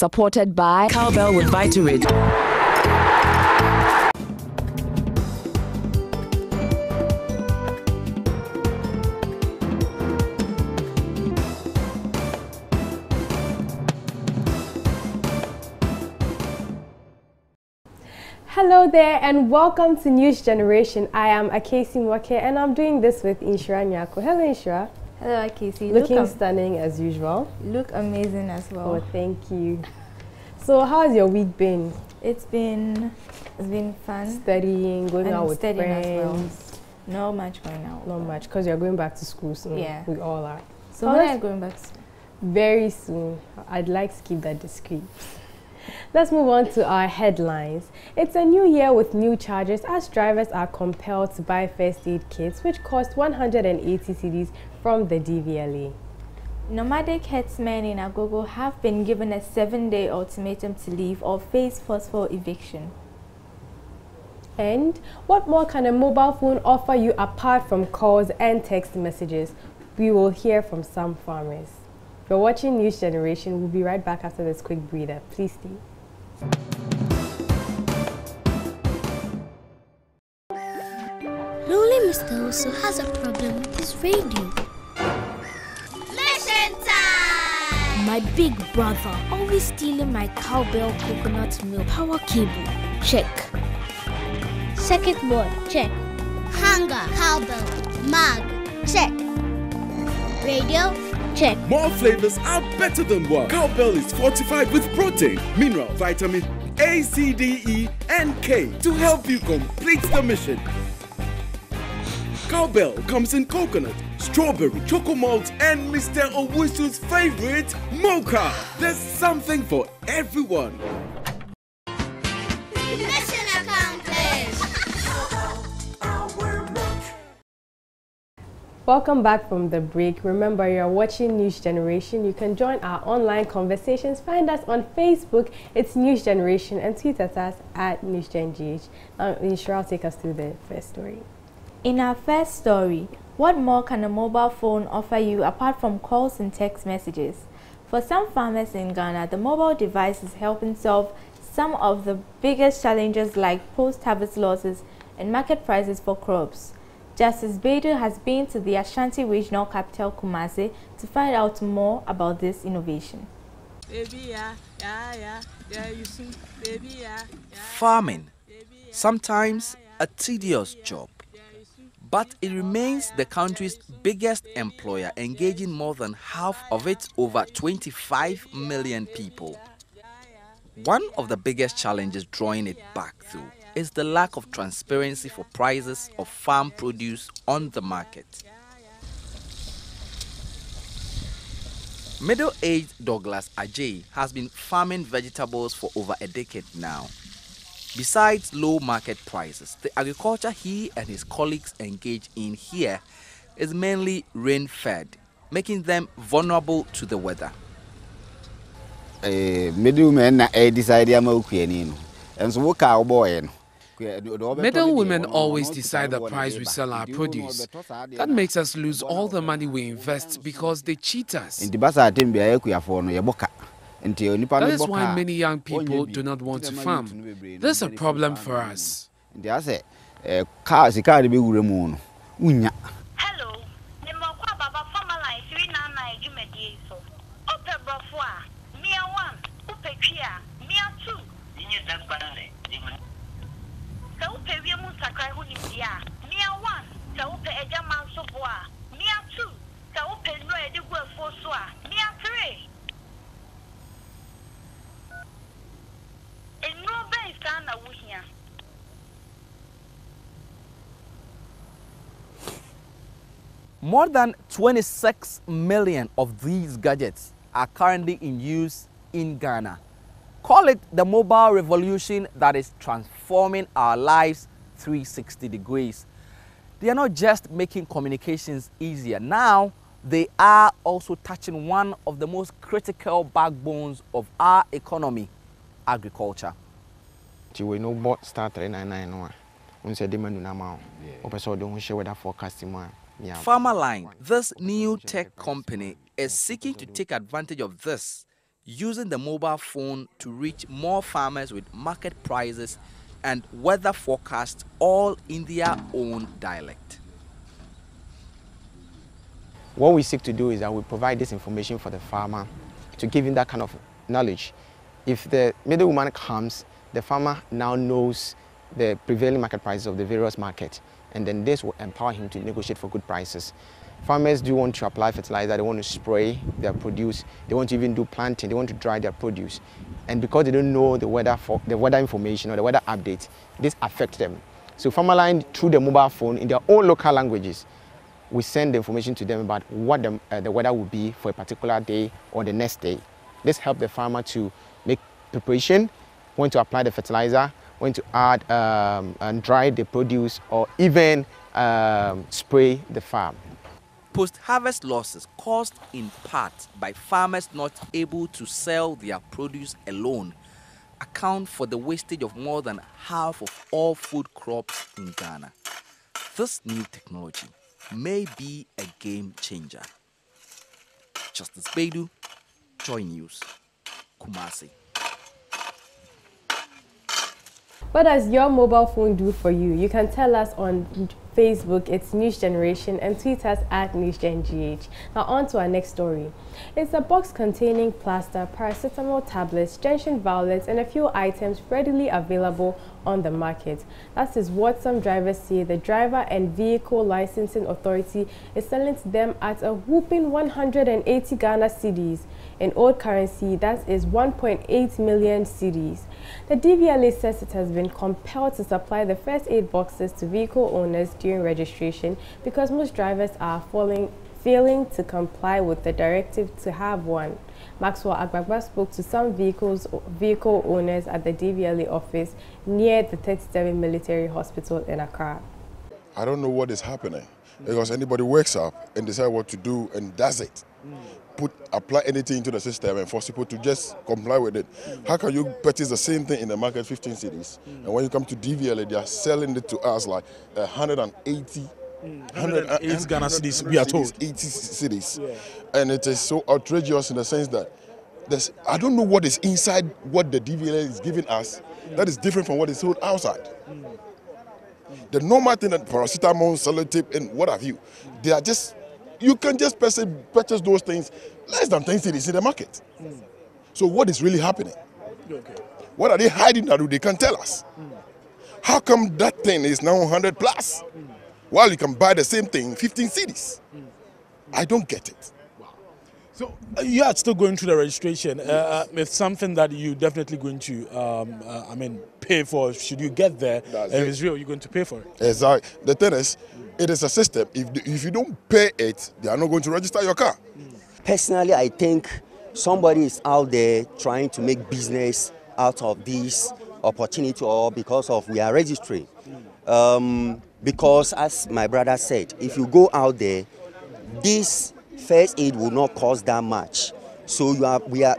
supported by Cowbell with Vitarid. Hello there and welcome to News Generation. I am Akesi Mwake and I'm doing this with Inshira Nyako. Hello Inshira. Hello Akesi. Looking stunning as usual. Look amazing as well. Oh, thank you. So how has your week been? It's been fun. Studying, going out with friends. As well. Not much going out. Not much because you're going back to school soon. Yeah. We all are. So when are you going back to school? Very soon. I'd like to keep that discreet. Let's move on to our headlines. It's a new year with new charges as drivers are compelled to buy first aid kits which cost 180 cedis from the DVLA. Nomadic herdsmen in Agogo have been given a 7-day ultimatum to leave or face forceful eviction. And what more can a mobile phone offer you apart from calls and text messages? We will hear from some farmers. You're watching News Generation. We'll be right back after this quick breather. Please stay. Lonely Mr. also has a problem with his radio. Mission time! My big brother always stealing my cowbell coconut milk power cable. Check. Circuit board. Check. Hanger, cowbell, mug, check. Radio, check. More flavors are better than one. Cowbell is fortified with protein, mineral, vitamin A, C, D, E, and K to help you complete the mission. Cowbell comes in coconut, strawberry, choco malt, and Mr. Owusu's favorite, mocha. There's something for everyone. Mission accomplished! Welcome back from the break. Remember, you're watching News Generation. You can join our online conversations. Find us on Facebook. It's News Generation and tweet at us at NewsGenGH. Inshira will take us through the first story. In our first story, what more can a mobile phone offer you apart from calls and text messages? For some farmers in Ghana, the mobile device is helping solve some of the biggest challenges like post-harvest losses and market prices for crops. Justice Beidou has been to the Ashanti regional capital Kumasi to find out more about this innovation. Farming, sometimes a tedious job, but it remains the country's biggest employer, engaging more than half of its over 25 million people. One of the biggest challenges drawing it back through is the lack of transparency for prices of farm produce on the market. Middle-aged Douglas Ajay has been farming vegetables for over a decade now. Besides low market prices, the agriculture he and his colleagues engage in here is mainly rain-fed, making them vulnerable to the weather. Middlemen decide and so cowboy. Middle women always decide the price we sell our produce. That makes us lose all the money we invest because they cheat us. That is why many young people do not want to farm. This is a problem for us. More than 26 million of these gadgets are currently in use in Ghana. Call it the mobile revolution that is transforming our lives 360 degrees. They are not just making communications easier. Now, they are also touching one of the most critical backbones of our economy, agriculture. We know bot start 399. Farmerline, this new tech company, is seeking to take advantage of this using the mobile phone to reach more farmers with market prices and weather forecasts, all in their own dialect. What we seek to do is that we provide this information for the farmer to give him that kind of knowledge. If the middlewoman comes, the farmer now knows the prevailing market prices of the various markets, and then this will empower him to negotiate for good prices. Farmers do want to apply fertilizer, they want to spray their produce, they want to even do planting, they want to dry their produce. And because they don't know the weather information or the weather updates, this affects them. So Farmerline, through the mobile phone, in their own local languages, we send the information to them about what the weather will be for a particular day or the next day. This helps the farmer to make preparation, when to apply the fertilizer, when to add and dry the produce, or even spray the farm. Post-harvest losses caused in part by farmers not able to sell their produce alone account for the wastage of more than half of all food crops in Ghana. This new technology may be a game changer. Justice Beidou, Joy News, Kumasi. What does your mobile phone do for you? You can tell us on Facebook, it's News Generation, and tweet us at NewsGenGH. Now on to our next story. It's a box containing plaster, paracetamol tablets, gentian violets, and a few items readily available on the market. That is what some drivers say the Driver and Vehicle Licensing Authority is selling to them at a whopping 180 Ghana cedis. In old currency, that is 1.8 million cedis. The DVLA says it has been compelled to supply the first aid boxes to vehicle owners during registration because most drivers are failing to comply with the directive to have one. Maxwell Agbagba spoke to some vehicle owners at the DVLA office near the 37 Military Hospital in Accra. I don't know what is happening because anybody wakes up and decides what to do and does it. Apply anything into the system and force people to just comply with it. How can you purchase the same thing in the market 15 cities? And when you come to DVLA, they are selling it to us like 180 Ghana cities, we are told. 80 cities. Yeah. And it is so outrageous in the sense that I don't know what is inside what the DVLA is giving us that is different from what is sold outside. The normal thing that paracetamol, sellotape, and what have you, they are just, you can just purchase those things less than 10 cities in the market. So what is really happening? Okay. What are they hiding that they can't tell us? How come that thing is now 100 plus? While you can buy the same thing 15 cities? I don't get it. So you are still going through the registration. It's something that you definitely going to, pay for. Should you get there, and if it's real, you're going to pay for it. Exactly. The thing is, it is a system. If you don't pay it, they are not going to register your car. Personally, I think somebody is out there trying to make business out of this opportunity, or because of we are registering. Because as my brother said, if you go out there, this first aid will not cost that much. So we are